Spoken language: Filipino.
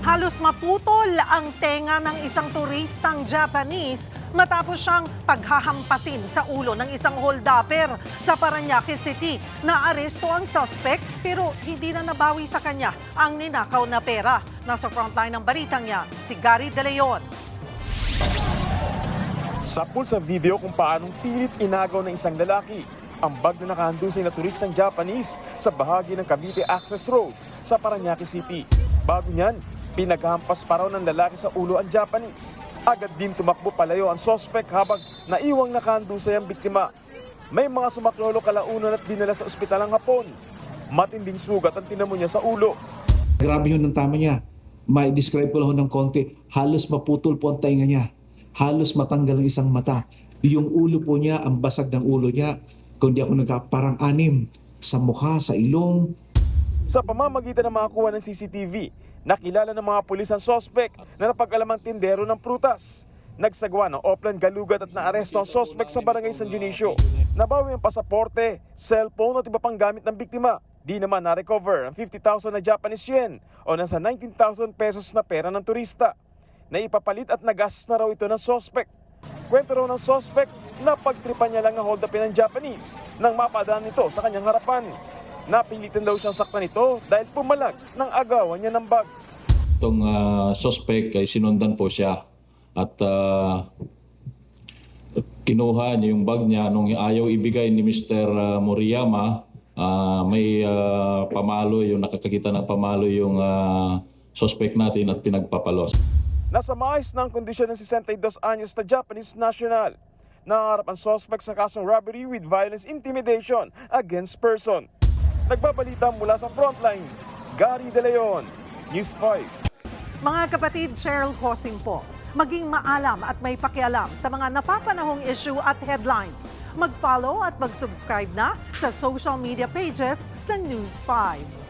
Halos maputol ang tenga ng isang turistang Japanese matapos siyang paghahampasin sa ulo ng isang holdupper sa Parañaque City. Naaresto ang suspect pero hindi na nabawi sa kanya ang ninakaw na pera. Nasa frontline ng balitang niya, si Gary De Leon. Sapul sa video kung paanong pilit inagaw ng isang lalaki ang bag na nakahandusay na turistang Japanese sa bahagi ng Cavite Access Road sa Parañaque City. Bago niyan, pinaghampas pa raw ng lalaki sa ulo ang Japanese. Agad din tumakbo palayo ang suspect habang naiwang nakahandusay ang biktima. May mga sumaklolo kalaunan at dinala sa ospital ang hapon. Matinding sugat ang tinamo niya sa ulo. Grabe yun ang tama niya. May describe ko lang ng konti. Halos maputol po ang tainga niya. Halos matanggal ang isang mata. Yung ulo po niya, ang basag ng ulo niya, kung di ako parang anim sa mukha, sa ilong. Sa pamamagitan ng mga kuha ng CCTV, nakilala ng mga pulis ang suspect na napag-alamang tindero ng prutas. Nagsagawa ng offline galugat at naaresto ang suspect sa barangay San Dionisio. Nabawi ang pasaporte, cellphone at iba pang gamit ng biktima. Di naman na-recover ang 50,000 na Japanese yen o nasa 19,000 pesos na pera ng turista. Naipapalit at nagastos na raw ito ng suspect. Kwento raw ng suspect na pagtripan niya lang ng hold-upin ng Japanese nang mapadaan nito sa kanyang harapan. Napilitan daw siyang saktan ito dahil pumalag ng agawan niya ng bag. Itong suspect ay sinundan po siya at kinuha niya yung bag niya nung ayaw ibigay ni Mr. Moriyama. May pamalo, yung nakakakita ng pamalo yung suspect natin at pinagpapalos. Nasa maayos na ang kondisyon ng 62 anyos na Japanese national. Nangarap ang suspect sa kasong robbery with violence intimidation against person. Nagbabalita mula sa frontline, Gary De Leon, News 5. Mga kapatid, Cheryl Cosing po. Maging maalam at may pakialam sa mga napapanahong issue at headlines. Mag-follow at mag-subscribe na sa social media pages ng News 5.